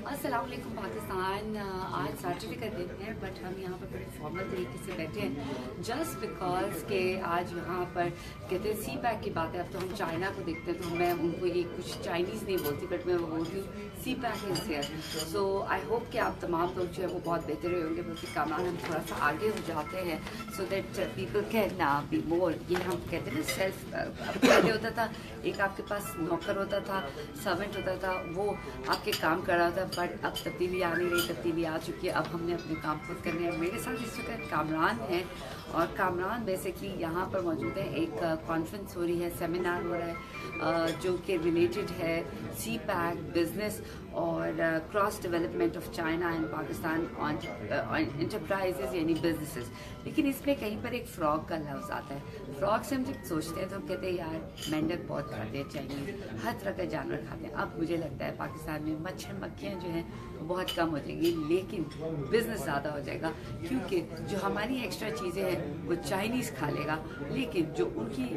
अस्सलाम वालेकुम पाकिस्तान। आज सैटरडे का दिन है बट हम यहाँ पर बड़े फॉर्मल तरीके से बैठे हैं जस्ट बिकॉज के आज यहाँ पर कहते हैं सी पैक की बात है। अब तो हम चाइना को देखते हैं तो मैं उनको ये कुछ चाइनीज़ नहीं बोलती बट मैं वो बोलती हूँ C pack is here. So I hope कि आप तमाम लोग जो है वो बहुत बेहतर होंगे बल्कि कामरान हम थोड़ा सा आगे हो जाते हैं so that people can be more. ये हम कहते हैं ना सेल्फ। अब पहले होता था एक आपके पास नौकर होता था, सर्वेंट होता था, वो आपके काम कर रहा था बट अब तब्दीली आ नहीं रही, तब्दीली आ चुकी है। अब हमने अपने काम खुद करने हैं। मेरे साथ इस वक्त कामरान है और कामरान बेसिकली यहाँ पर मौजूद है। एक कॉन्फ्रेंस हो रही है, सेमिनार हो रहा है जो कि रिलेटेड है सी पैक बिजनेस और cross development of China and Pakistan on enterprises यानी बिजनेसेस। लेकिन इसमें कहीं पर एक फ्रॉग का लफ्ज़ आता है। फ्रॉग से हम जब सोचते हैं तो हम कहते हैं यार मेंढक बहुत खाते हैं चाइनीज, हर तरह का जानवर खाते हैं। अब मुझे लगता है पाकिस्तान में मच्छर मक्खियाँ जो हैं वो बहुत कम हो जाएंगी लेकिन बिजनेस ज़्यादा हो जाएगा क्योंकि जो हमारी एक्स्ट्रा चीज़ें हैं वो चाइनीज़ खा लेगा लेकिन जो उनकी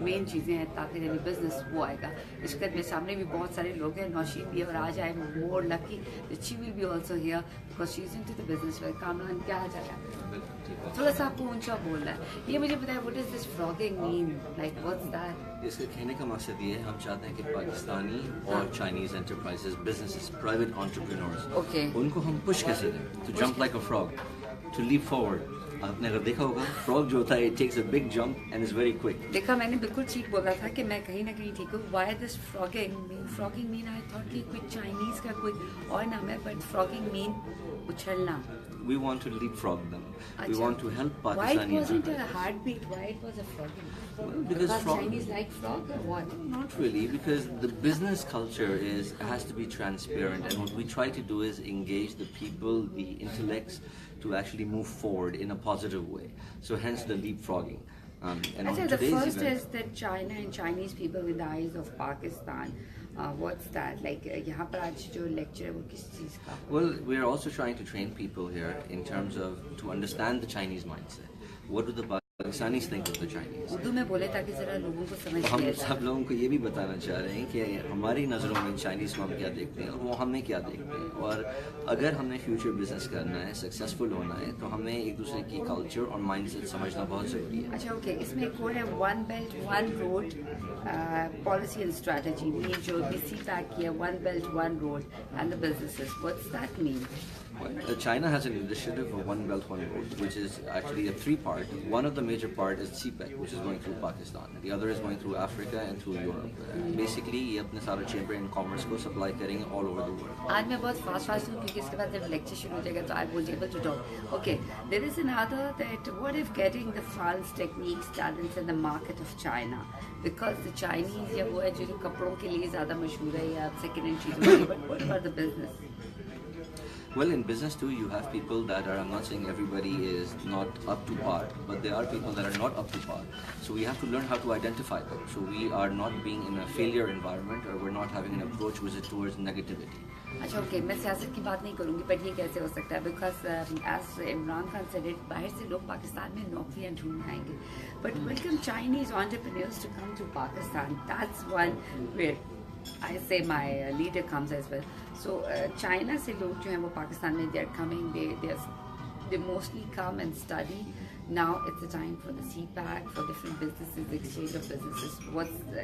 मेन चीज़ें हैं ताकत यानी बिजनेस वो आएगा। इस वक्त मेरे सामने भी बहुत सारे लोग हैं, नौशीन भी और आज I am more lucky that she will be also here because she is into the business world. Kamran क्या हाल चाल है? थोड़ा सा आपको ऊंचा बोलना है। ये मुझे बताया what is this frogging mean, like what's that? इसके कहने का मकसद ये है हम चाहते हैं कि पाकिस्तानी और Chinese enterprises businesses private entrepreneurs उनको हम पुश कैसे दें to jump like a frog, to leap forward. आपने अगर देखा होगा फ्रॉग जो होता है it takes a big jump and is very quick. देखा, मैंने बिल्कुल ठीक बोला था कि मैं कहीं ना कहीं ठीक हूँ। Why this frogging mean I thought कि कोई चाइनीज का कोई और नाम है बट फ्रॉगिंग मीन उछलना। We want to leapfrog them. We want to help Why it Pakistani wasn't a enterprises. heartbeat? Why it was a frogging? Because frog- Chinese like frog or what? Not really, because the business culture has to be transparent, and what we try to do is engage the people, the intellects, to actually move forward in a positive way. So hence the leapfrogging. And on The today's first event, is that China and Chinese people in the eyes of Pakistan. What's that? Like यहाँ पर आज जो lecture है वो किस चीज़ का? well, we are also trying to train people here in terms of to understand the Chinese mindset. What do the Pakistanis think of the Chinese? Urdu में बोले ताकि जरा लोगों को समझ हम में सब लोगों को ये भी बताना चाह रहे हैं कि हमारी नज़रों में चाइनीज़ को हम क्या देखते हैं और वो हमें क्या देखते हैं, और अगर हमने फ्यूचर बिजनेस करना है, सक्सेसफुल होना है, तो हमें एक दूसरे की कल्चर और माइंडसेट समझना बहुत ज़रूरी है। अच्छा ओके, इसमें एक और है one belt one road policy and strategy. ये जो भी सी पैक किया one belt one road and the businesses, what's that mean? China has an initiative for One Belt One Road, which is actually a three-part. One of the major part is CPEC, which is going through Pakistan. The other is going through Africa and through Europe. Basically, ये अपने सारे chamber and commerce को supply करेंगे all over the world. आज मैं बहुत fast हूँ क्योंकि इसके बाद जब लेक्चर शुरू हो जाएगा तो I will be able to talk. Okay, there is another that what if getting the funds, techniques, talents in the market of China, because the Chinese या वो है जो कपड़ों के लिए ज़्यादा मशहूर है या second hand चीज़ों के लिए, but what about the business? Well, in business too, you have people that are, I'm not saying everybody is not up to par, but there are people that are not up to par. So we have to learn how to identify them. So we are not being in a failure environment, or we're not having an approach which is towards negativity. अच्छा okay, मैं सियासत की बात नहीं करूँगी but ये कैसे हो सकता है? Because as Imran Khan said it, बाहर से लोग पाकिस्तान में नौकरियाँ ढूंढ आएंगे but welcome Chinese entrepreneurs to come to Pakistan. That's one where I say my leader comes as well. So China से लोग जो हैं वो पाकिस्तान में they are coming, they mostly come and study. Now it's the time for the CPAC, for different businesses, exchange of businesses. What's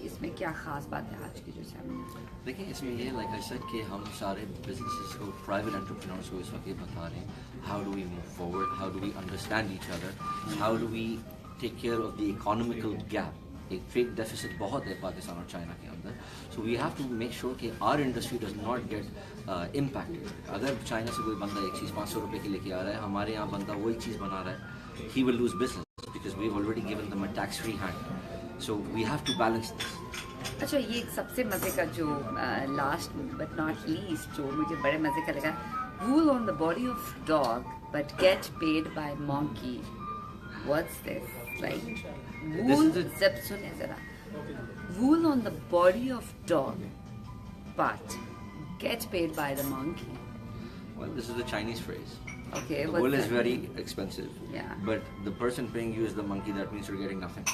इसमें क्या खास बात है आज की जो सेमिनार? देखिए इसमें ये like I said कि हम सारे businesses को, private entrepreneurs को इस वक्त ये बता रहे हैं how do we move forward, how do we understand each other, how do we take care of the economical gap. एक ट्रेड डेफिसिट बहुत है पाकिस्तान और चाइना के अंदर, so we have to make sure कि our industry does not get impacted. अगर China से कोई बंदा एक चीज़ 500 रुपये की लेके आ रहा है, हमारे यहाँ बंदा वही चीज़ बना रहा है, he will lose business because we have already given them a tax free hand, so we have to balance this. अच्छा, ये सबसे मज़े का जो लास्ट बट नॉट लीस्ट जो मुझे बड़े मज़े का लगा, wool on the body of dog but get paid by monkey. What's this? Like wool, जब सुने जरा, wool on the body of dog, but get paid by the monkey. Well, this is a Chinese phrase. Okay, the wool is very expensive. Yeah. But the person paying you is the monkey. That means you're getting nothing.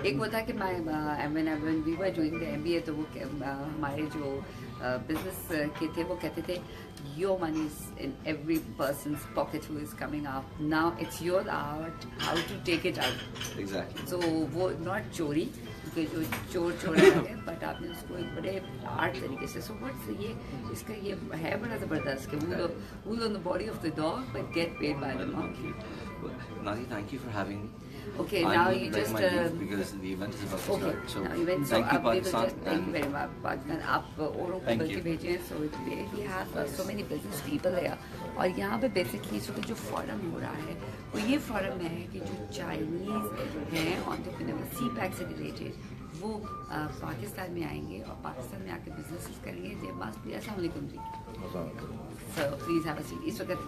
एक वो था कि when we were doing the MBA तो वो हमारे जो business के थे, वो कहते थे your money is in every person's pocket who is coming out, now it's your art how to take it out. Exactly. So वो नॉट चोरी, क्योंकि जो चोर चोर है, बट आपने उसको एक बड़े आर्ट तरीके से, सो व्हाट्स ये इसका ये है बड़ा ज़बरदस्त कि wool on the body of the dog but get paid by the monkey. Nadia, thank you for having me. Okay, I'm now going you to beg just my leave because the event is about to okay, start. So now even so thank you, we will Pakistan. just thank you very much Pakistan, आप औरों को Thank बल्कि you. भेजें, so we have so many business people there, और यहाँ पे basically इस वक्त जो फोरम हो रहा है वो ये फोरम है कि जो चाइनीज़ हैं एंटरप्रेन्योर सी पैक से रिलेटेड वो पाकिस्तान में आएंगे और पाकिस्तान में आके बिजनेस करेंगे। दे मस्ट बी अस्सलाम वालेकुम जी, so please have a seat. इस वक्त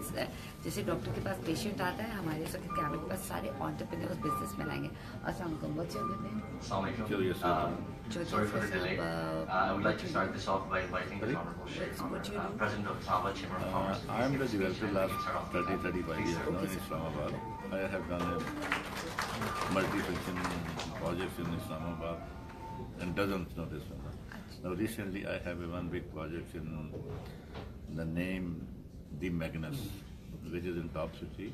जैसे डॉक्टर के पास पेशेंट आता है, हमारे इस वक्त कैबिन पर सारे एंटरप्रेन्योर्स बिजनेस में लाएंगे। अस्सलाम वालेकुम, what's your good name? Sorry for the delay. I would like to start this off by inviting the Honorable Sheikh, President of Taba Chamber of Commerce. I am the developer last 30-35 years now in Islamabad. I have done a multi-function projects in Islamabad and dozens of this one. Now recently I have one big project in the name The Magnus, which is in Top City.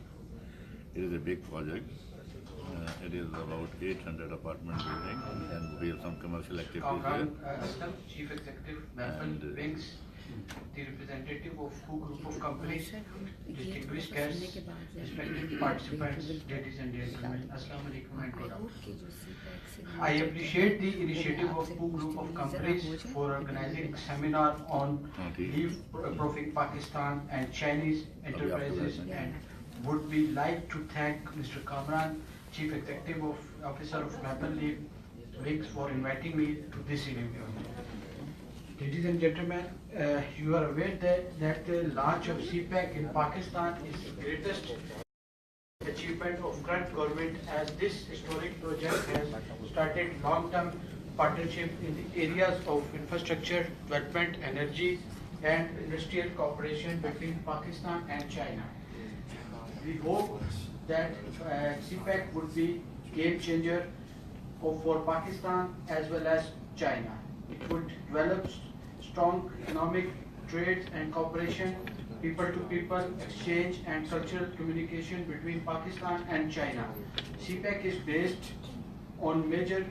It is a big project. It is about 800 apartment building and we have some commercial activities there. Aslam, Chief Executive, Maple Wings, the representative of Who Group of Companies, distinguished guests, respected participants, ladies and gentlemen, Assalamu alaikum and good. I appreciate the initiative of Who Group of Companies for organizing a seminar on leave-proofing Pakistan and Chinese enterprises, and would be like to thank Mr. Kamran, Chief Executive Officer of Maple Leaf Wings, for inviting me to this event. Ladies and gentlemen, you are aware that the launch of CPEC in Pakistan is the greatest achievement of current government, as this historic project has started long-term partnership in the areas of infrastructure, development, energy and industrial cooperation between Pakistan and China. We hope that CPEC would be game changer for Pakistan as well as China. It would develop strong economic trade and cooperation, people-to-people exchange and cultural communication between Pakistan and China. CPEC is based on major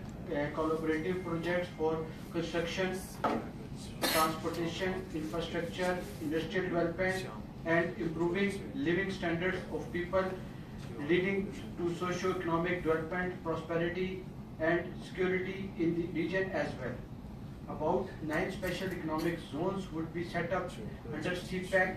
collaborative projects for construction, transportation, infrastructure, industrial development, and improving living standards of people, leading to socio-economic development, prosperity, and security in the region as well. About 9 special economic zones would be set up under CPEC.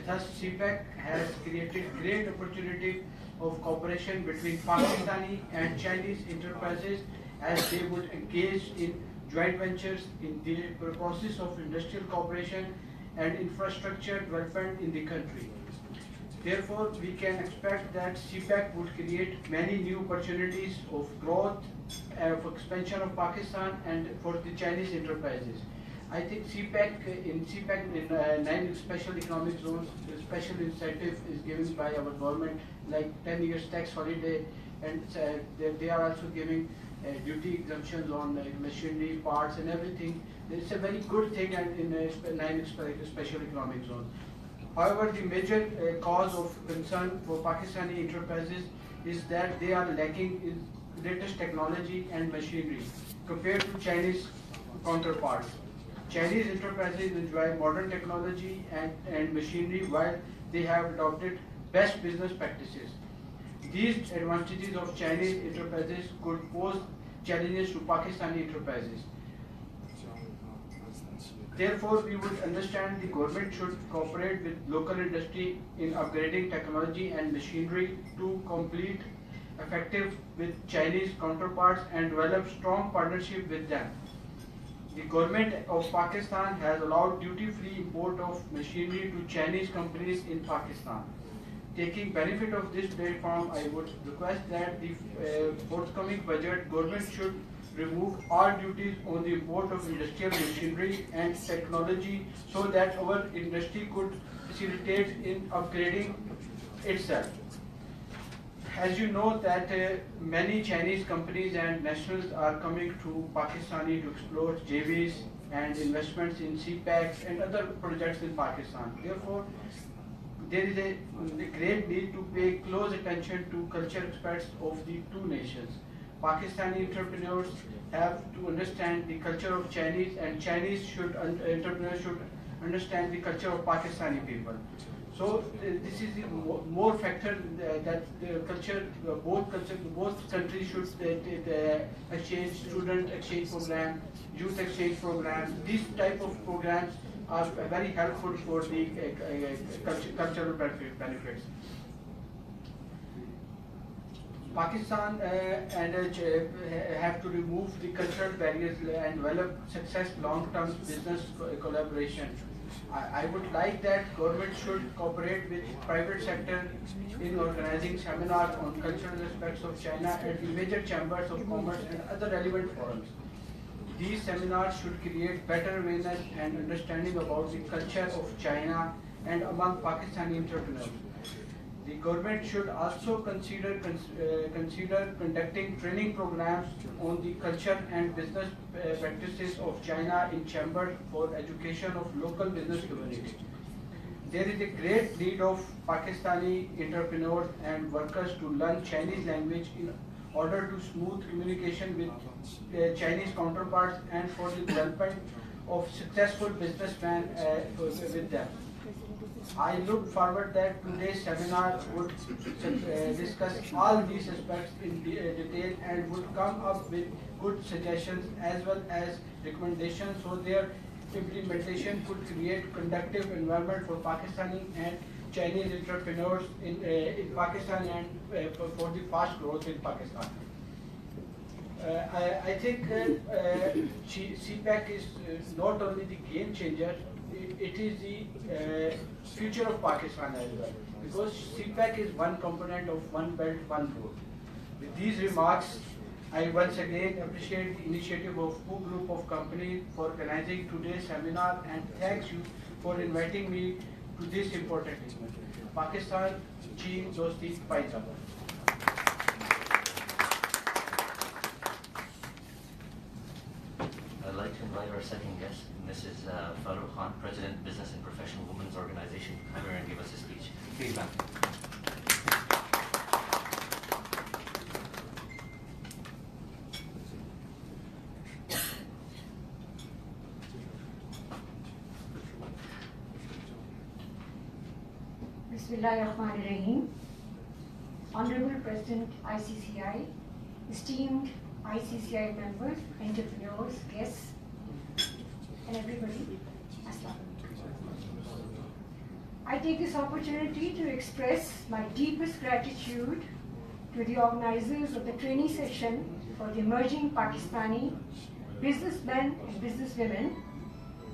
Thus, CPEC has created great opportunity of cooperation between Pakistani and Chinese enterprises, as they would engage in joint ventures in the process of industrial cooperation and infrastructure development in the country. Therefore, we can expect that CPEC would create many new opportunities of growth, for expansion of Pakistan and for the Chinese enterprises. I think in 9 special economic zones, a special incentive is given by our government, like 10 years tax holiday, and they are also giving duty exemptions on machinery, parts and everything. It's a very good thing in 9 special economic zones. However, the major cause of concern for Pakistani enterprises is that they are lacking in latest technology and machinery compared to Chinese counterparts. Chinese enterprises enjoy modern technology and machinery, while they have adopted best business practices. These advantages of Chinese enterprises could pose challenges to Pakistani enterprises. Therefore, we would understand the government should cooperate with local industry in upgrading technology and machinery to compete effective with Chinese counterparts and develop strong partnership with them. The government of Pakistan has allowed duty-free import of machinery to Chinese companies in Pakistan. Taking benefit of this platform, I would request that the forthcoming budget, government should remove all duties on the import of industrial machinery and technology, so that our industry could facilitate in upgrading itself. As you know that many Chinese companies and nationals are coming to Pakistani to explore JVs, and investments in CPEC and other projects in Pakistan. Therefore, there is a great need to pay close attention to cultural aspects of the two nations. Pakistani entrepreneurs have to understand the culture of Chinese, and Chinese entrepreneurs should understand the culture of Pakistani people. So this is the more factor that the culture, both countries should exchange student exchange program, youth exchange programs. These type of programs are very helpful for the cultural benefits. Pakistan have to remove the cultural barriers and develop success long-term business collaboration. I would like that government should cooperate with private sector in organizing seminars on cultural aspects of China at the major chambers of commerce and other relevant forums. These seminars should create better awareness and understanding about the culture of China and among Pakistani entrepreneurs. The government should also consider conducting training programs on the culture and business practices of China in chambers for education of local business community. There is a great need of Pakistani entrepreneurs and workers to learn Chinese language in order to smooth communication with Chinese counterparts and for the development of successful businessmen with them. I look forward that today's seminar would discuss all these aspects in detail and would come up with good suggestions as well as recommendations so their implementation could create conducive environment for Pakistani and Chinese entrepreneurs in Pakistan and for the fast growth in Pakistan. I think CPEC is not only the game changer, it is the future of Pakistan as well, because CPEC is one component of One Belt, One Road. With these remarks, I once again appreciate the initiative of Q Group of companies for organizing today's seminar and thanks you for inviting me to this important event. Pakistan, Cheen, Dosti, Paizabad. I'd like to invite our second guest, Mrs. Farooq Khan, President, Business and Professional Women's Organization, to come here and give us a speech. Please, ma'am. Bismillahirrahmanirrahim. Honorable President ICCI, esteemed ICCI members, entrepreneurs, guests, and everybody, Assalamu. I take this opportunity to express my deepest gratitude to the organizers of the training session for the emerging Pakistani businessmen and businesswomen,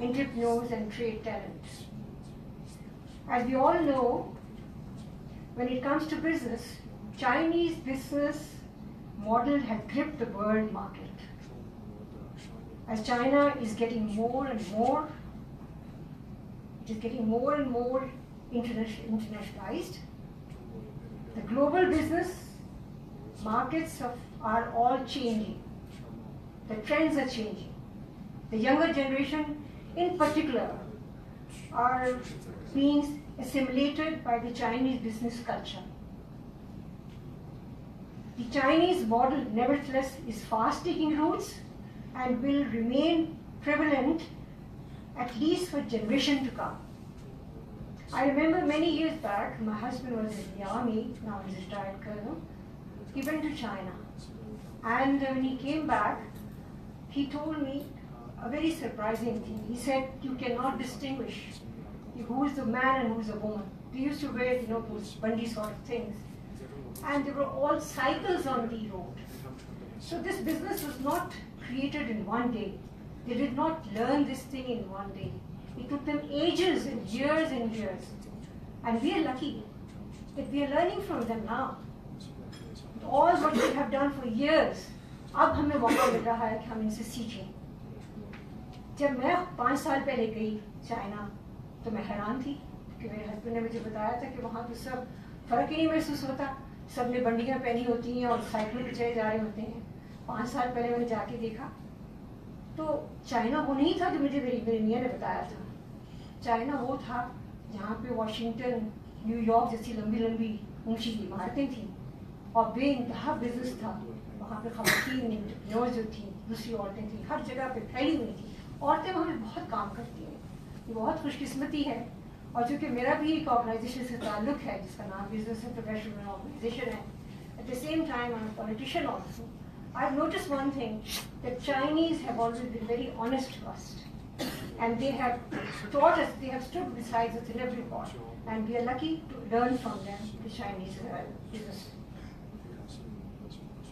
entrepreneurs and trade talents. As we all know, when it comes to business, Chinese business model has gripped the world market. As China is getting more and more, it is getting more and more internationalized. The global business markets are all changing. The trends are changing. The younger generation in particular are being assimilated by the Chinese business culture. The Chinese model, nevertheless, is fast taking roots and will remain prevalent at least for generation to come. I remember many years back, my husband was in the army, now he's a retired colonel. He went to China, and when he came back, he told me a very surprising thing. He said, you cannot distinguish who is the man and who is the woman. They used to wear, those bandi sort of things. And they were all cycles on the road. So this business was not created in one day. They did not learn this thing in one day. It took them ages and years and years. And we are lucky that we are learning from them now. All what they have done for years, अब हमें मौका मिल रहा है कि हम इनसे सीखें. जब मैं 5 साल पहले गई चाइना, तो मैं हैरान थी कि मेरे हस्बैंड ने मुझे बताया था कि वहाँ तो सब फर्क ही नहीं महसूस होता. सब ने बंडियाँ पहनी होती हैं और साइकिल पे चले जा रहे होते हैं. 5 साल पहले मैंने जाके देखा तो चाइना वो नहीं था जो मुझे मेरे मियाँ ने बताया था। चाइना वो था जहाँ पे वॉशिंगटन, न्यूयॉर्क जैसी लंबी लंबी ऊंची इमारतें थीं और बेइंतहा बिजनेस था। वहाँ पे ख़वातीन एंटरप्रेन्योर्स जो थी, दूसरी औरतें थी, हर जगह पे फैली हुई थी। औरतें वहाँ पे बहुत काम करती हैं, ये बहुत खुशकिस्मती है। और चूँकि मेरा भी एक ऑर्गेनाइजेशन से ताल्लुक है जिसका नाम business and professional women organisation है, at the same time I am politician also, I've noticed one thing, that Chinese have always been very honest to us. And they have taught us, they have stood beside us in every part. And we are lucky to learn from them, the Chinese business.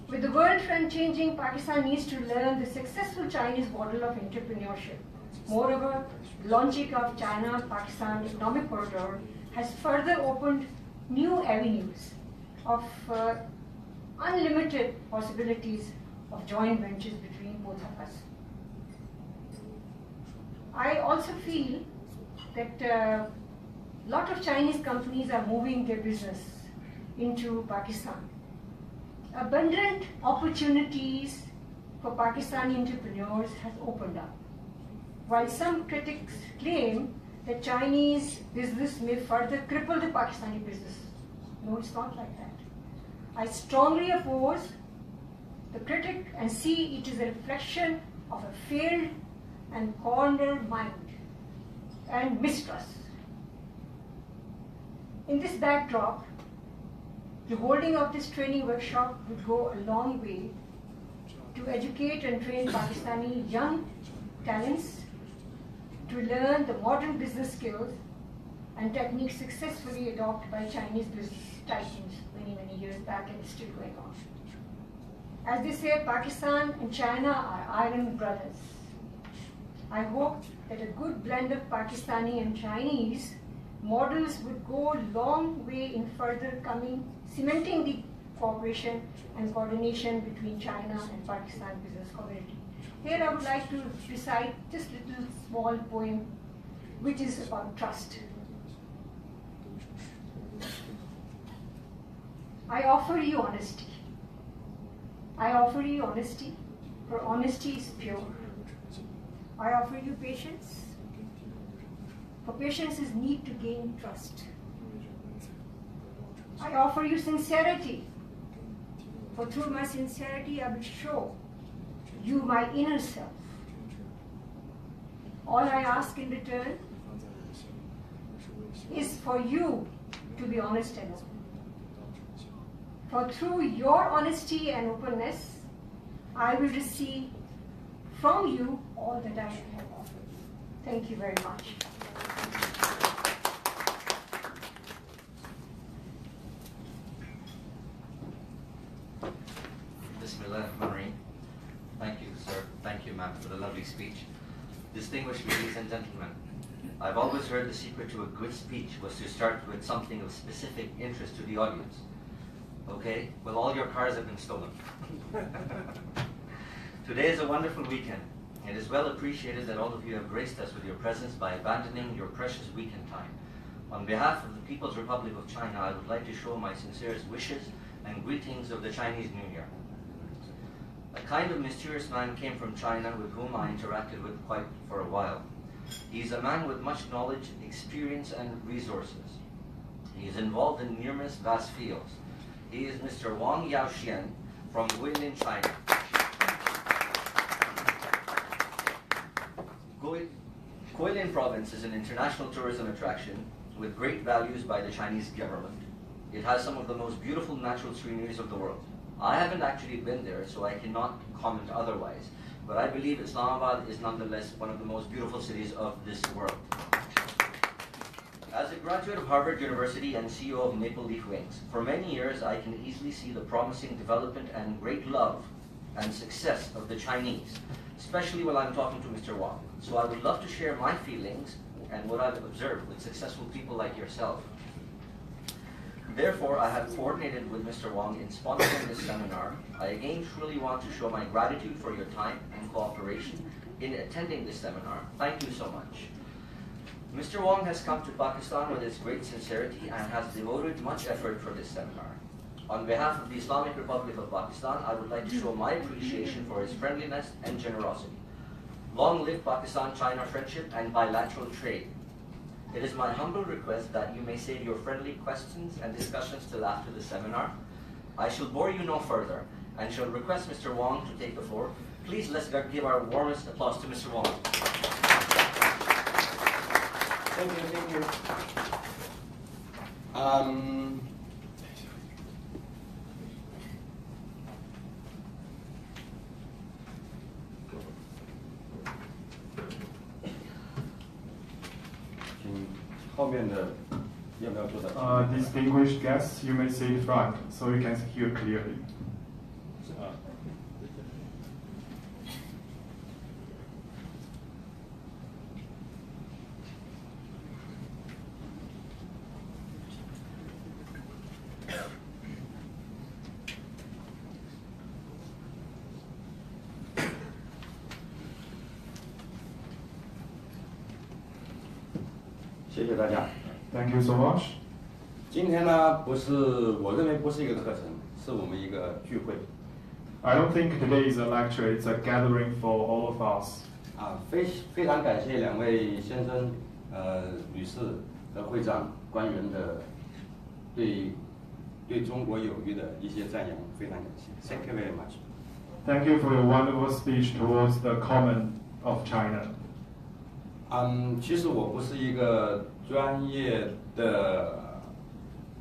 With the world trend changing, Pakistan needs to learn the successful Chinese model of entrepreneurship. Moreover, launching of China-Pakistan economic corridor has further opened new avenues of unlimited possibilities of joint ventures between both of us. I also feel that a lot of Chinese companies are moving their business into Pakistan. Abundant opportunities for Pakistani entrepreneurs has opened up. While some critics claim that Chinese business may further cripple the Pakistani business, no, it's not like that. I strongly oppose the critic and see it as a reflection of a failed and cornered mind and mistrust. In this backdrop, the holding of this training workshop would go a long way to educate and train Pakistani young talents to learn the modern business skills and techniques successfully adopted by Chinese business titans many years back, and it's still going on. As they say, Pakistan and China are iron brothers. I hope that a good blend of Pakistani and Chinese models would go a long way in further cementing the cooperation and coordination between China and Pakistan business community. Here I would like to recite just a little small poem which is about trust. I offer you honesty. I offer you honesty, for honesty is pure. I offer you patience, for patience is need to gain trust. I offer you sincerity, for through my sincerity I will show you my inner self. All I ask in return is for you to be honest and open. For through your honesty and openness, I will receive from you all that I have offered. Thank you very much. Bismillahirrahmanirrahim. Thank you, sir. Thank you, ma'am, for the lovely speech. Distinguished ladies and gentlemen, I've always heard the secret to a good speech was to start with something of specific interest to the audience. Okay? Well, all your cars have been stolen. Today is a wonderful weekend. It is well appreciated that all of you have graced us with your presence by abandoning your precious weekend time. On behalf of the People's Republic of China, I would like to show my sincerest wishes and greetings of the Chinese New Year. A kind of mysterious man came from China with whom I interacted with quite for a while. He is a man with much knowledge, experience, and resources. He is involved in numerous vast fields. He is Mr. Wang Yaoxian from Guilin, China. Guilin province is an international tourism attraction with great values by the Chinese government. It has some of the most beautiful natural sceneries of the world. I haven't actually been there, so I cannot comment otherwise, but I believe Islamabad is nonetheless one of the most beautiful cities of this world. As a graduate of Harvard University and CEO of Maple Leaf Wings, for many years I can easily see the promising development and great love and success of the Chinese, especially while I'm talking to Mr. Wang. So I would love to share my feelings and what I've observed with successful people like yourself. Therefore, I have coordinated with Mr. Wang in sponsoring this seminar. I again truly want to show my gratitude for your time and cooperation in attending this seminar. Thank you so much. Mr. Wang has come to Pakistan with his great sincerity and has devoted much effort for this seminar. On behalf of the Islamic Republic of Pakistan, I would like to show my appreciation for his friendliness and generosity. Long live Pakistan-China friendship and bilateral trade. It is my humble request that you may save your friendly questions and discussions till after the seminar. I shall bore you no further and shall request Mr. Wong to take the floor. Please let's give our warmest applause to Mr. Wong. Thank you. Distinguished guests, you may sit front so you can hear clearly. Thank you so much. 今天呢，我认为不是一个课程，是我们一个聚会。I don't think today is a lecture; it's a gathering for all of us. 非常感谢两位先生、女士和会长、官员的对中国友谊的一些赞扬，非常感谢。Thank you very much. Thank you for your wonderful speech towards the common of China. 其实我不是一个专业的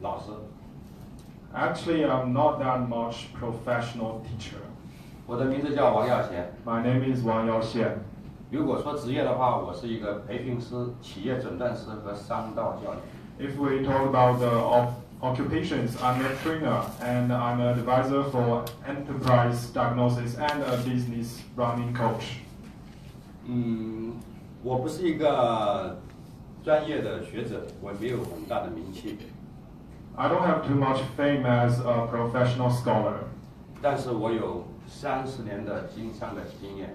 老师。Actually, I'm not that much professional teacher. 我的名字叫王耀贤。My name is Wang Yaoxian. 如果说职业的话，我是一个培训师、企业诊断师和商道教练。If we talk about the occupations, I'm a trainer and I'm an advisor for enterprise diagnosis and a business running coach. 我不是一个专业的学者，我没有很大的名气。I don't have too much fame as a professional scholar. 但是我有30年的经商的经验。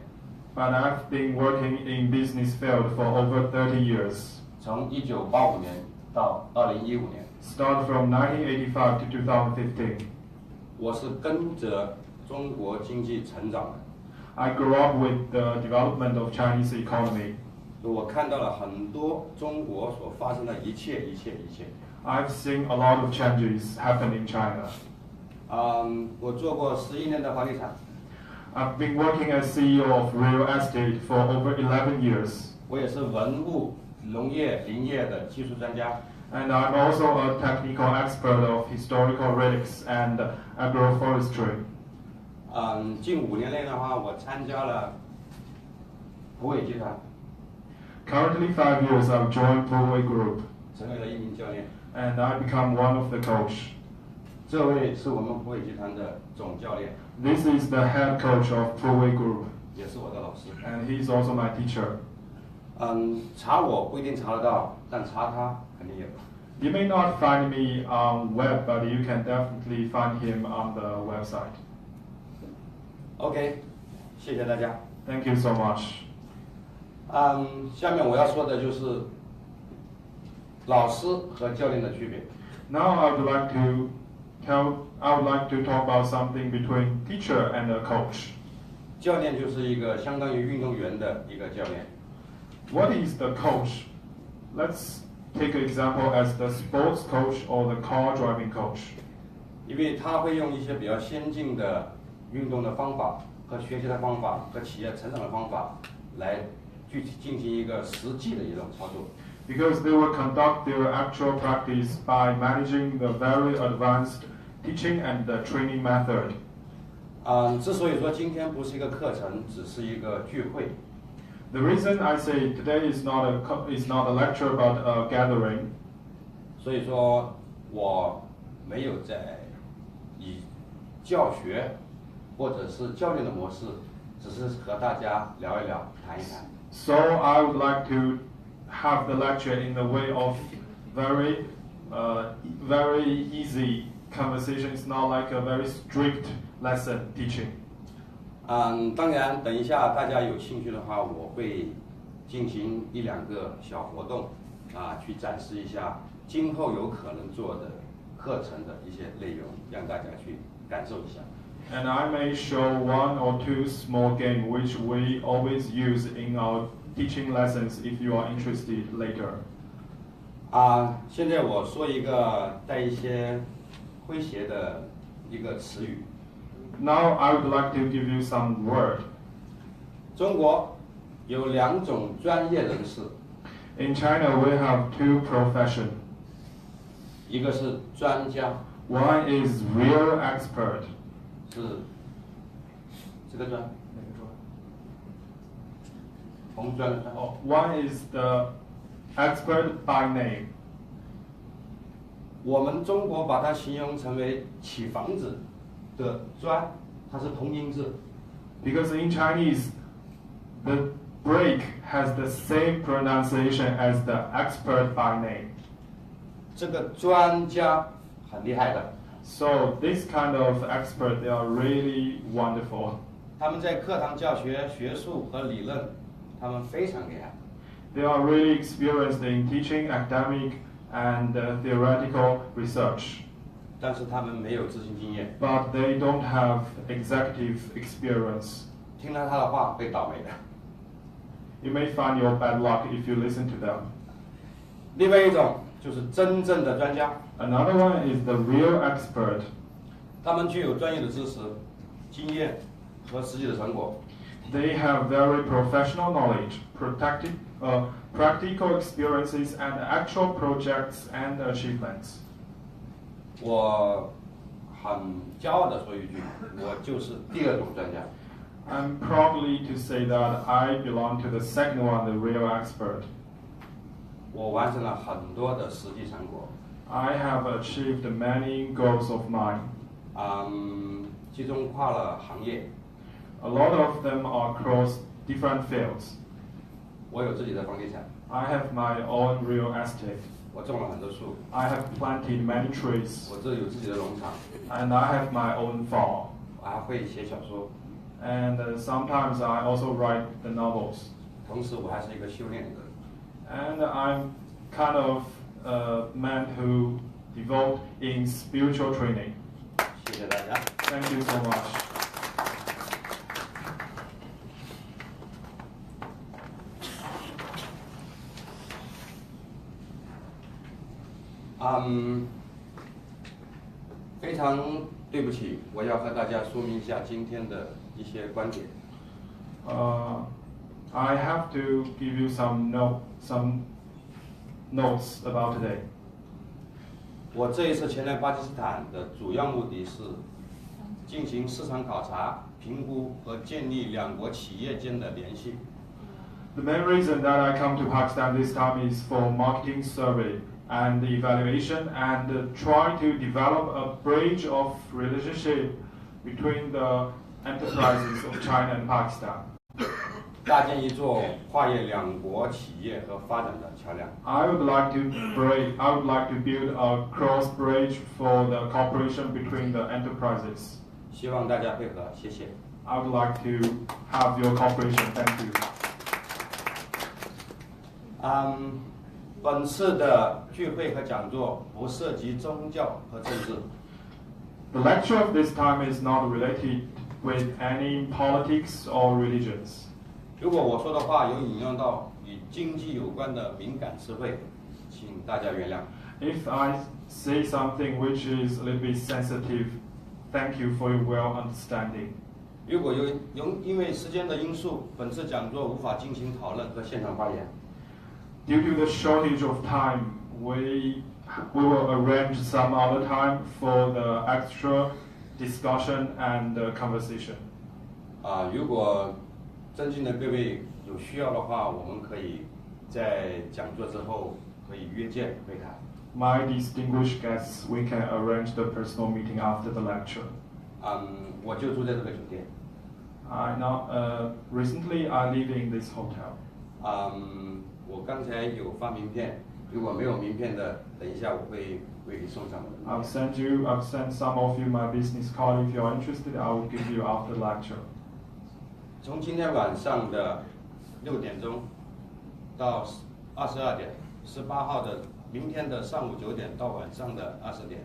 But I've been working in business field for over 30 years. 从1985年到2015年。Start from 1985 to 2015. 我是跟着中国经济成长的。I grew up with the development of Chinese economy. 我看到了很多中国所发生的一切。I've seen a lot of changes happen in China. 我做过11年的房地产。I've been working as CEO of real estate for over 11 years. 我也是文物、农业、林业的技术专家。And I'm also a technical expert of historical relics and agroforestry. 近5年内的话，我参加了普伟集团。Currently 5 years I've joined Puwei Group. 成为了一名教练。And I become one of the coach. 这位是我们普伟集团的总教练。This is the head coach of Puwei Group. 也是我的老师。And he's also my teacher. 查我不一定查得到，但查他肯定有。You may not find me on web, but you can definitely find him on the website. OK， 谢谢大家。Thank you so much. 下面我要说的就是老师和教练的区别。Now I would like to talk about something between teacher and a coach. 教练就是一个相当于运动员的一个教练。What is the coach? Let's take an example as the sports coach or the car driving coach. 因为他会用一些比较先进的运动的方法和学习的方法和企业成长的方法来具体进行一个实际的一种操作。Because they will conduct their actual practice by managing the very advanced teaching and the training method. 之所以说今天不是一个课程，只是一个聚会。The reason I say today is not a lecture but a gathering. 所以说我没有在以教学或者是教练的模式，只是和大家聊一聊，谈一谈。So I would like to have the lecture in the way of very easy conversation. It's not like a very strict lesson teaching. 当然，等一下大家有兴趣的话，我会进行1-2个小活动，去展示一下今后有可能做的课程的一些内容，让大家去感受一下。And I may show one or two small games which we always use in our teaching lessons if you are interested later. 现在我说一个带一些诙谐的一个词语。Now I would like to give you some word. 中国有2种专业人士， In China we have two professions. 一个是专家， One is real expert. 是这个专，红专的专。 One is the expert by name. 我们中国把它形容成为起房子的专，它是同音字。 Because in Chinese, the break has the same pronunciation as the expert by name. 这个专家很厉害的， So this kind of expert, they are really wonderful. 他们在课堂教学、学术和理论，他们非常厉害。 They are really experienced in teaching, academic, and theoretical research. 但是他们没有执行经验， But they don't have executive experience. 听了他的话会倒霉的。 You may find your bad luck if you listen to them. 另外一种就是真正的专家， Another one is the real expert. 他们具有专业的知识、经验和实际的成果。 They have very professional knowledge, practical experiences, and actual projects and achievements. 我很骄傲地说一句，我就是第2种专家。 I'm proudly to say that I belong to the second one, the real expert. 我完成了很多的实际成果， I have achieved many goals of mine. 其中跨了行业。 A lot of them are across different fields. 我有自己的房地产， I have my own real estate. 我种了很多树， I have planted many trees. 我这有自己的农场， And I have my own farm. 我还会写小说， And sometimes I also write the novels. 同时我还是一个修炼的人。 And I'm kind of a man who devote in spiritual training. 谢谢大家。 Thank you so much. 非常对不起，我要和大家说明一下今天的一些观点。I have to give you some notes about today. 我这一次前来巴基斯坦的主要目的是进行市场考察、评估和建立两国企业间的联系。 The main reason that I come to Pakistan this time is for marketing survey and evaluation and try to develop a bridge of relationship between the enterprises of China and Pakistan. 搭建一座跨越两国企业和发展的桥梁。 I would like to build a cross bridge for the cooperation between the enterprises. 希望大家配合，谢谢。 I would like to have your cooperation. Thank you. 本次的聚会和讲座不涉及宗教和政治。 The lecture of this time is not related with any politics or religions. 如果我说的话有引用到与经济有关的敏感词汇，请大家原谅。 If I say something which is a little bit sensitive, thank you for your well understanding. 如果因为时间的因素，本次讲座无法进行讨论和现场发言， Due to the shortage of time, we will arrange some other time for the extra discussion and conversation. 如果尊敬的各位有需要的话，我们可以在讲座之后可以约见会谈。 My distinguished guests, we can arrange the personal meeting after the lecture. 我就住在这个酒店。 Recently, I live in this hotel. 我刚才有发名片，如果没有名片的，等一下我会为你送上我的名 I've sent some of you my business card. If you're interested, I will give you after the lecture. 从今天晚上的6点钟到22点，18号的明天的上午9点到晚上的20点，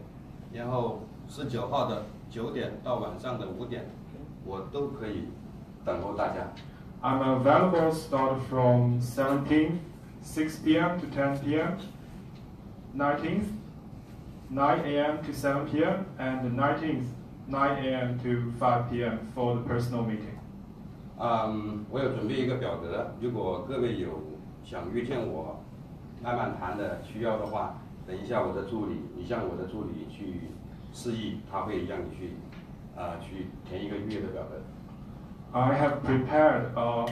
然后19号的9点到晚上的5点，我都可以等候大家。I'm available start from 17th, 6 p.m. to 10 p.m., 19th, 9 a.m. to 7 p.m., and the 19th, 9 a.m. to 5 p.m. for the personal meeting. 我有准备一个表格，如果各位有想约见我慢慢谈的需要的话，等一下我的助理，你向我的助理去示意，他会让你去填一个预约的表格。I have prepared a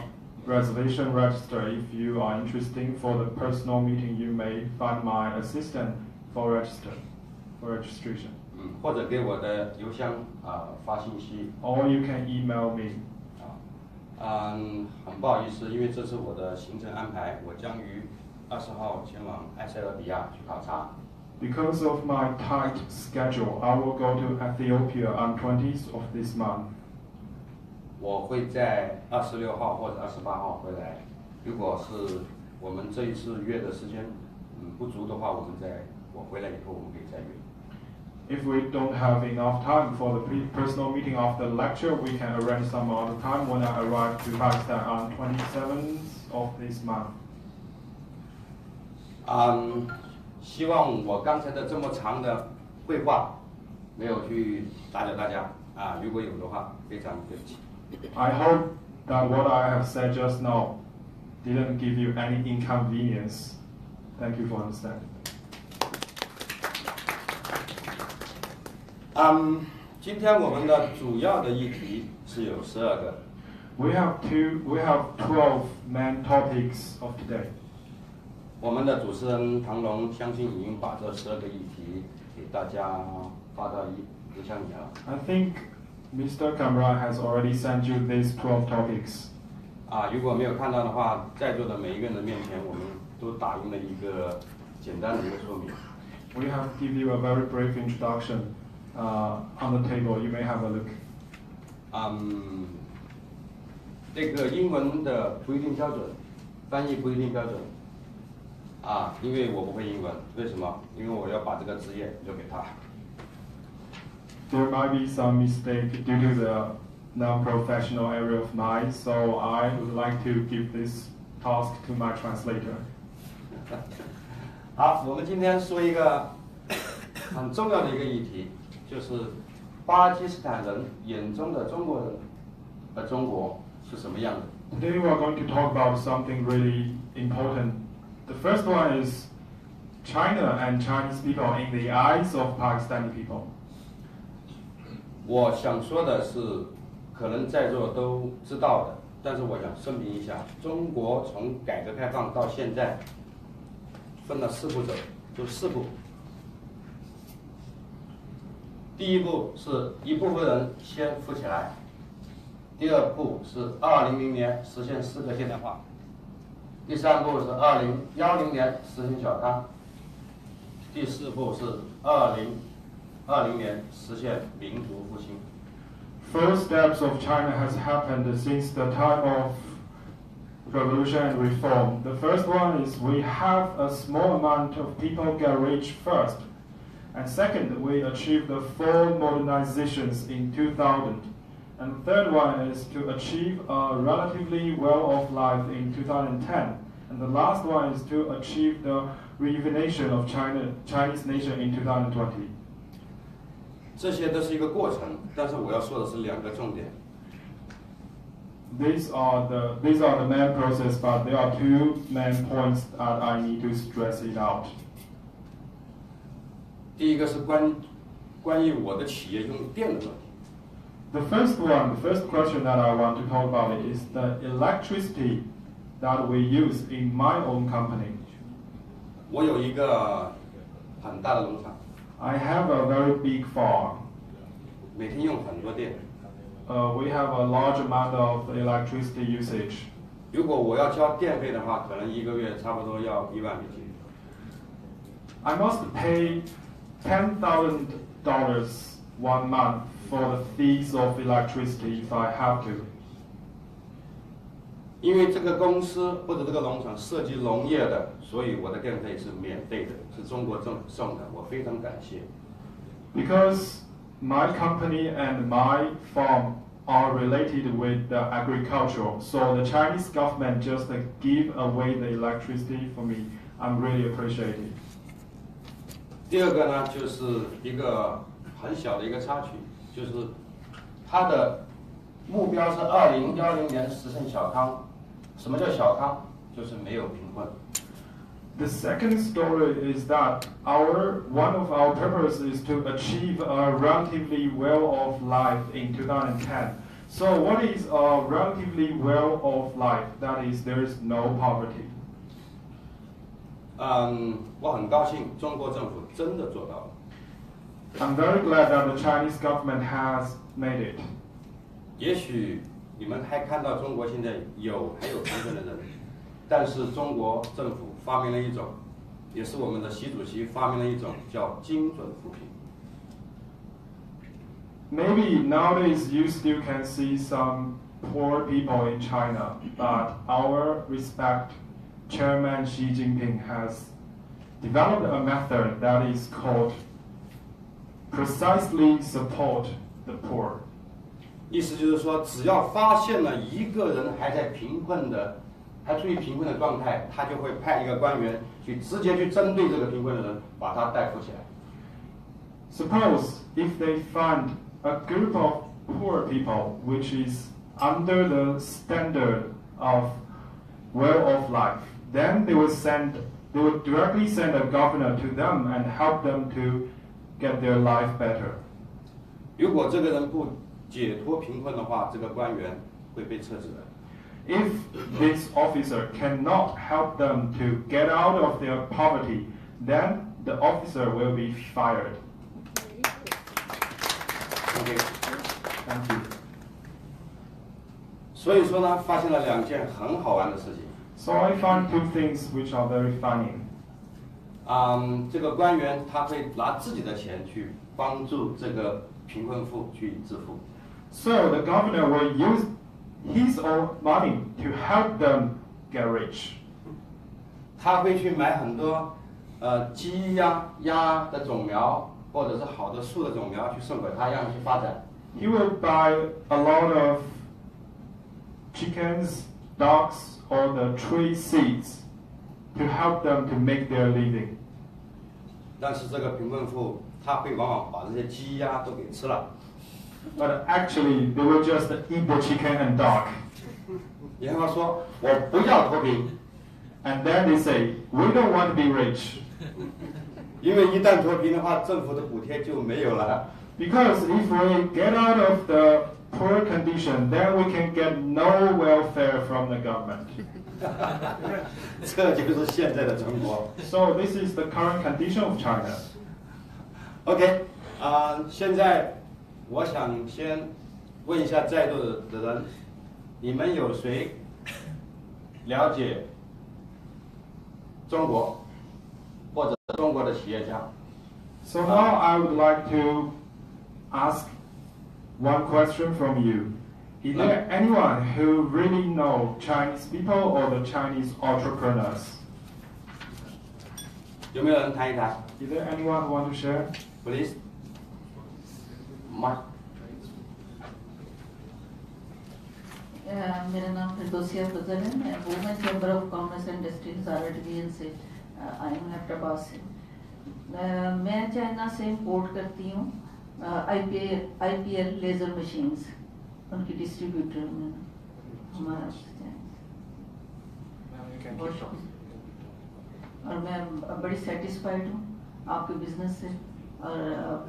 reservation register. If you are interested for the personal meeting, you may find my assistant for registration. 或者给我的邮箱发信息。Or you can email me. 很不好意思，因为这是我的行程安排，我将于20号前往埃塞俄比亚去考察。Because of my tight schedule, I will go to Ethiopia on 20th of this month. 我会在26号或者28号回来。如果是我们这一次约的时间不足的话，我回来以后我们可以再约。If we don't have enough time for the personal meeting after the lecture, we can arrange some other time when I arrive to Pakistan on 27th of this month. 希望我刚才的这么长的绘画没有去打扰大家如果有的话，非常对不起。I hope that what I have said just now didn't give you any inconvenience. Thank you for understanding. 今天我们的主要的议题是有12个。We have 12 main topics of today. 我们的主持人唐龙相信已经把这12个议题给大家发到邮箱里了。I think Mr. Kamran has already sent you these 12 topics. 如果没有看到的话，在座的每一个人的面前，我们都打印了一个简单的一个说明。We have give you a very brief introduction on the table. You may have a look. 这个英文的不一定标准，翻译不一定标准。因为我不会英文，为什么？因为我要把这个职业留给他。There might be some mistake due to the non-professional area of mine, so I would like to give this task to my translator. 好，我们今天说一个很重要的一个议题，就是巴基斯坦人眼中的中国人和中国是什么样的。Today we are going to talk about something really important. The first one is China and Chinese people in the eyes of Pakistani people. 我想说的是，可能在座都知道的，但是我想声明一下，中国从改革开放到现在，分了4步走，就4步。第一步是一部分人先富起来，第2步是2000年实现4个现代化，第3步是2010年实行小康，第4步是2020年实现民族复兴。First steps of China has happened since the time of revolution and reform. The first one is we have a small amount of people get rich first. And second, we achieved the 4 modernizations in 2000. And the third one is to achieve a relatively well-off life in 2010. And the last one is to achieve the rejuvenation of Chinese nation in 2020. 这些都是一个过程，但是我要说的是2个重点。These are the main process, but there are 2 main points that I need to stress it out. 第一个是关于我的企业用电的问题。The first question that I want to talk about is the electricity that we use in my own company. 我有一个很大的农场。I have a very big farm. 每天用很多电。We have a large amount of electricity usage. 如果我要交电费的话，可能1个月差不多要1万美金。I must pay $10,000 1 month for the fees of electricity if I have to. 因为这个公司或者这个农场涉及农业的，所以我的电费是免费的，是中国政府送的，我非常感谢。Because my company and my farm are related with the agricultural. So the Chinese government just give away the electricity for me. I'm really appreciating. 第二个呢，就是一个很小的一个插曲，就是它的目标是2010年实现小康。什么叫小康？就是没有贫困。The second story is that one of our purpose is to achieve a relatively well-off life in 2010. So what is a relatively well-off life? That is, there is no poverty. 我很高兴中国政府真的做到了。I'm very glad that the Chinese government has made it. 也许你们还看到中国现在还有贫困的人，但是中国政府发明了一种，也是我们的习主席发明了一种叫精准扶贫。Maybe nowadays you still can see some poor people in China, but our respect Chairman Xi Jinping has developed a method that is called precisely support the poor. 意思就是说，只要发现了一个人还处于贫困的状态，他就会派一个官员直接去针对这个贫困的人，把他带扶起来。Suppose if they find a group of poor people which is under the standard of well-off life, then they will directly send a governor to them and help them to get their life better. 如果这个人不解脱贫困的话，这个官员会被撤职的。If this officer cannot help them to get out of their poverty, then the officer will be fired. Okay. Thank you. 所以说呢，发现了2件很好玩的事情。So I found 2 things which are very funny. 这个官员他会拿自己的钱去帮助这个贫困户去致富。So the governor will use his own money to help them get rich. 他会去买很多鸡呀、鸭的种苗，或者是好的树的种苗去送给他，让他去发展。He will buy a lot of chickens, ducks, or the tree seeds to help them to make their living. 但是这个贫困户他会往往把这些鸡鸭都给吃了。But actually, they will just eat the chicken and duck. 然后说我不要脱贫， And then they say, we don't want to be rich. 因为一旦脱贫的话，政府的补贴就没有了。Because if we get out of the poor condition, then we can get no welfare from the government. 这就是现在的中国。So this is the current condition of China. OK，现在我想先问一下在座的人，你们有谁了解中国或者中国的企业家？ So now I would like to ask one question from you. Is there anyone who really know Chinese people or the Chinese entrepreneurs? 有没有人谈一谈 Is there anyone who want to share? ？Please，Mark。 मेरा नाम फिरदौसिया फजल है। मैं women chamber of commerce and industries RTDN से आई हूँ हैदराबाद से। मैं China से import करती हूँ IPL लेज़र मशीन्स, उनकी डिस्ट्रीब्यूटर में हमारा और मैं बड़ी सेटिस्फाइड हूँ आपके बिजनेस से और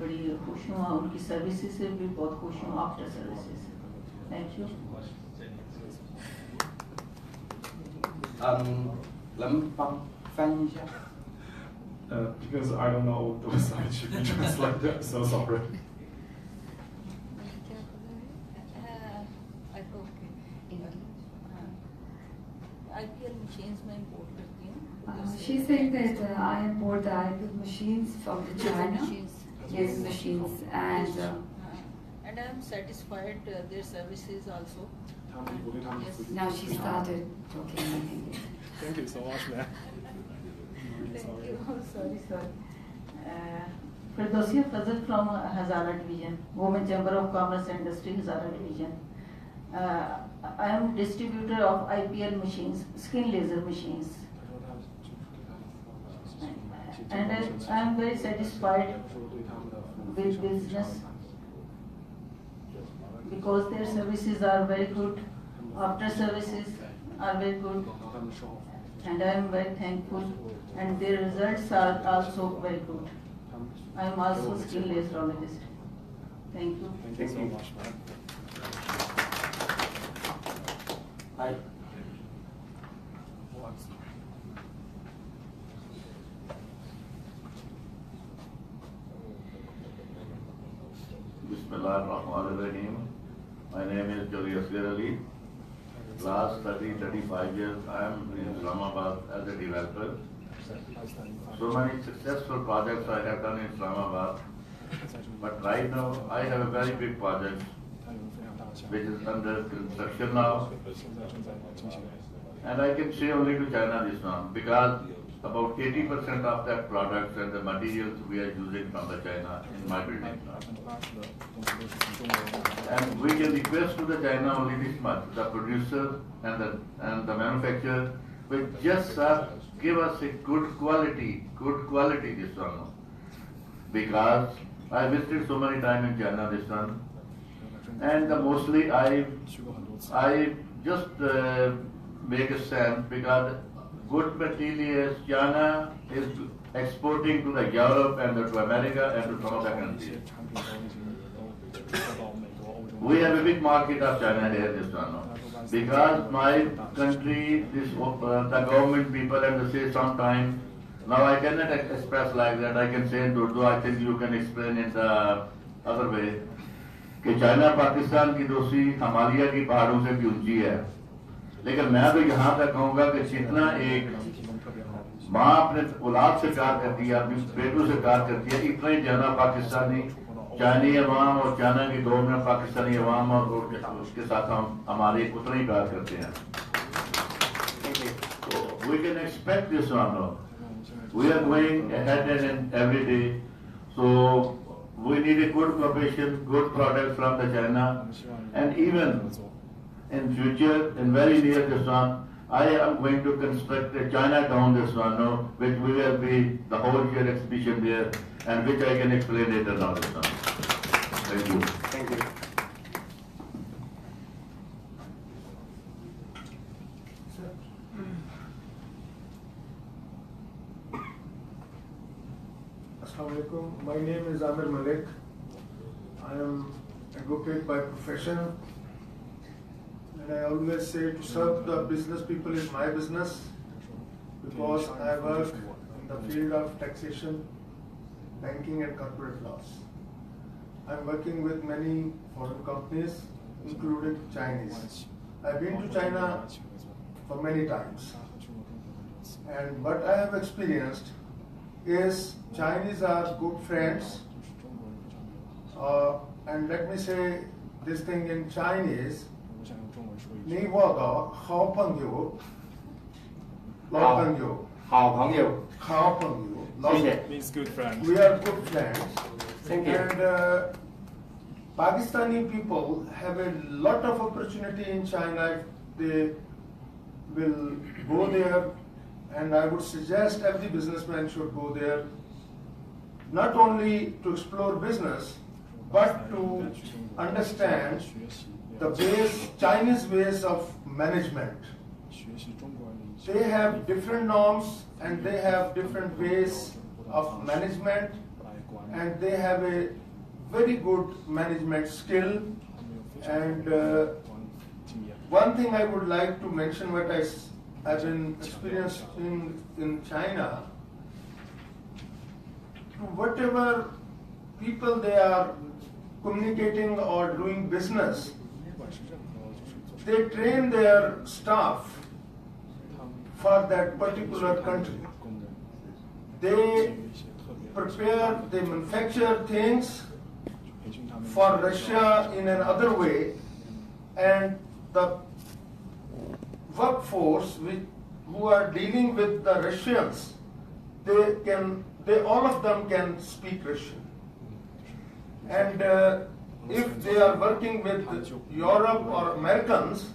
बड़ी खुश हूँ, उनकी सर्विसेज से भी बहुत खुश हूँ, आफ्टर सर्विसेज से। Thank you？ Because I don't know those I should be translated. So sorry. IPL machines में import करती हूँ। She's saying that I import the IPL machines from China. Yes, machines. And And I am satisfied their services also. Yes. now she started talking in English. Thank you so much, man. Thank you. Sorry. Firdausia Fazal from Hazara Division, Women Chamber of Commerce and Industry, Hazara Division. I am distributor of IPL machines, skin laser machines. And I am very satisfied with business because their services are very good, after services are very good, and I am very thankful, and their results are also very good. I am also skin laserologist. Thank you. Thank you. Hi. Bismillahirrahmanirrahim. My name is Jali Asghar Ali. Last 35 years I am in Islamabad as a developer. So many successful projects I have done in Islamabad. But right now I have a very big project which is under construction now. And I can say only to China this one because about 80% of that products and the materials we are using from the China in my building. And we can request to the China only this much, the producer and the manufacturer will just give us a good quality this one. Because I visited so many times in China this one, and mostly I just make a stand because good materials China is exporting to the Europe and to America and to some other countries. We have a big market of China here this one. Because my country, the government people and they say sometimes, now I cannot express like that, I can say in Urdu, I think you can explain in the other way. कि China Pakistan की दोस्ती हिमालय की पहाड़ों से भी ऊंची है, लेकिन मैं तो यहाँ तक कहूँगा कि जितना एक माँ अपने औलाद से प्यार करती है, अपने बेटों से प्यार करती है, इतना ही ज्यादा पाकिस्तानी चाइनी अवाम और चाइना की गवर्नमेंट पाकिस्तानी अवाम और उसके साथ हम हमारे उतना ही प्यार करते हैं. So we can expect this one. We are going ahead and every day. So we need a good cooperation, good products from the China, and even in future, in very near this one, I am going to construct a Chinatown this one, which will be the whole year exhibition there, and which I can explain later now this one. Thank you. Thank you. Assalamualaikum. My name is Amir Malik. I am advocate by profession, and I always say to serve the business people is my business because I work in the field of taxation, banking and corporate laws. I am working with many foreign companies, including Chinese. I've been to China for many times, and what I have experienced is Chinese are good friends, and let me say this thing in Chinese, 你我的好朋友，老朋友，好朋友，好朋友，谢谢。 Means good friend. We are good friends. Thank you. And Pakistani people have a lot of opportunity in China if they will go there, and I would suggest every businessman should go there, not only to explore business, but to understand the Chinese ways of management. They have different norms and they have different ways of management, and they have a very good management skill. And one thing I would like to mention what I've been experienced in China, whatever people they are communicating or doing business, they train their staff for that particular country. They prepare, they manufacture things for Russia in another way, and the workforce who are dealing with the Russians, all of them can speak Russian. And if they are working with Europe or Americans,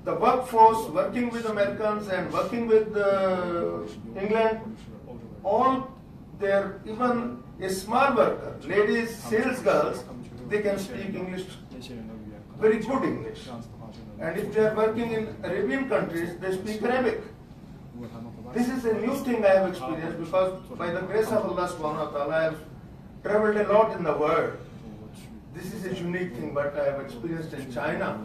the workforce working with Americans and working with England, all their, even a small worker, ladies, sales girls, they can speak English, very good English. And if they are working in Arabian countries, they speak Arabic. This is a new thing I have experienced because by the grace of Allah subhanahu wa ta'ala, I have traveled a lot in the world. This is a unique thing what I have experienced in China.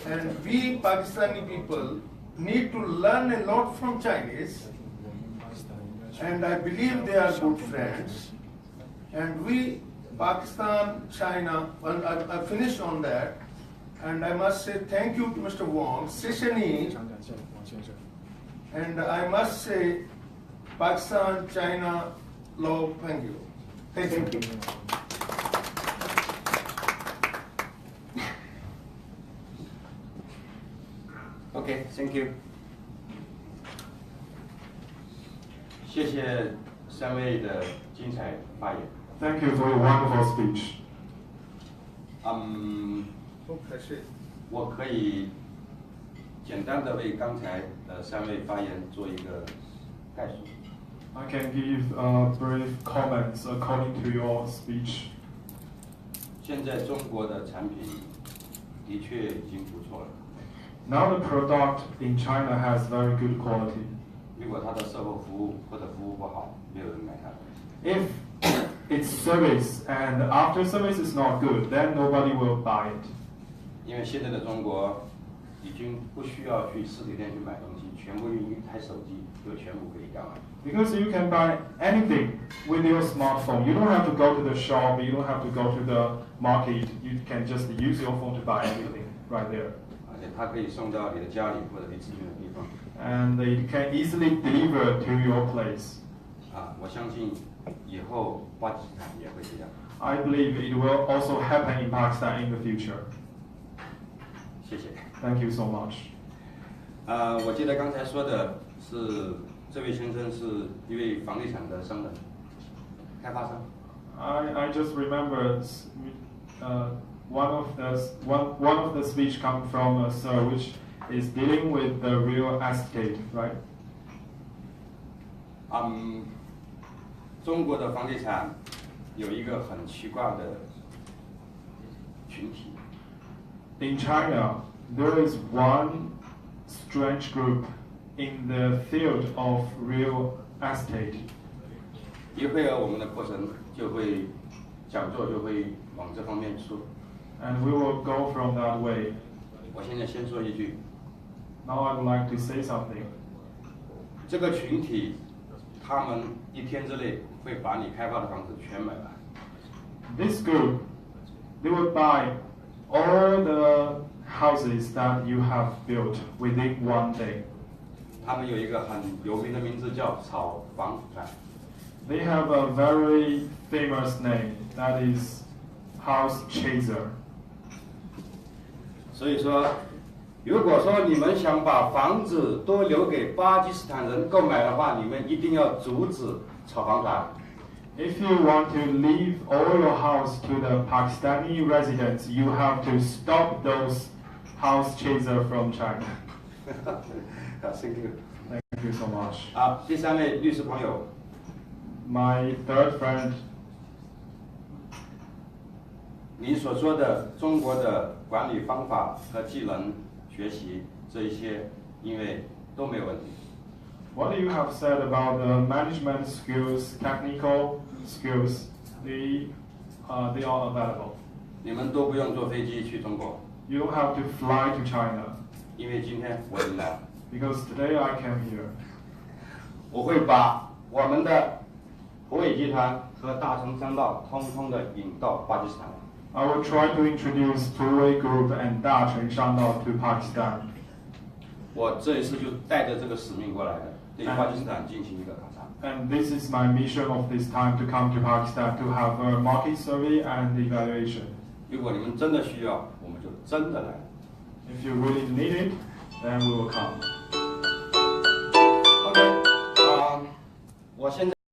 And we Pakistani people need to learn a lot from Chinese. And I believe they are good friends. And we, Pakistan, China, well, I finished on that. And I must say thank you to Mr. Wong, Sishani, and I must say Pakistan, China, love, thank you. Thank you. Okay, thank you. 谢谢三位的精彩发言。 Thank you for your wonderful speech. 我可以简单的为刚才三位发言做一个概述。 I can give brief comments according to your speech. 现在中国的产品的确已经不错了。 Now the product in China has very good quality. 如果它的售后服务或者服务不好，没有人买它。 If its service and after service is not good, then nobody will buy it. 因为现在的中国已经不需要去实体店去买东西，全部用一台手机就全部可以干完。 Because you can buy anything with your smartphone. You don't have to go to the shop, you don't have to go to the market. You can just use your phone to buy everything right there. 而且它可以送到你的家里或者你指定的地方。 And it can easily deliver to your place. 我相信以后巴基斯坦也会这样。 I believe it will also happen in Pakistan in the future. 谢谢。 Thank you so much. 我记得刚才说的是这位先生是一位房地产的商人，开发商。 I just remembered one of the speech come from a sir which is dealing with the real estate, right? 中国的房地产有一个很奇怪的群体。 In China, there is one strange group in the field of real estate. 一会儿我们的课程就会讲座就会往这方面说。 And we will go from that way. 我现在先说一句。 Now I would like to say something. 这个群体，他们一天之内会把你开发的房子全买完。 This group, they will buy all the houses that you have built within one day. 他们有一个很有名的名字叫炒房团。 They have a very famous name, that is House Chaser. 所以说，如果说你们想把房子都留给巴基斯坦人购买的话，你们一定要阻止炒房团。 If you want to leave all your house to the Pakistani residents, you have to stop those house chaser from China. Thank you. Thank you so much. 第三位律师朋友。 My third friend. 你所说的中国的管理方法和技能学习这一些，因为都没有问题。 What you have said about the management skills, technical skills, they are available. 你们都不用坐飞机去中国。 You don't have to fly to China. 因为今天我已经来了。 Because today I came here. 我会把我们的普伟集团和大成商道通通的引到巴基斯坦。 I will try to introduce Puwei Group and Dacheng Shandao to Pakistan. 我这一次就带着这个使命过来的，对巴基斯坦进行一个考察。 And this is my mission of this time to come to Pakistan to have a market survey and evaluation. 如果你们真的需要，我们就真的来。 If you really need it, then we will come. OK，我现在。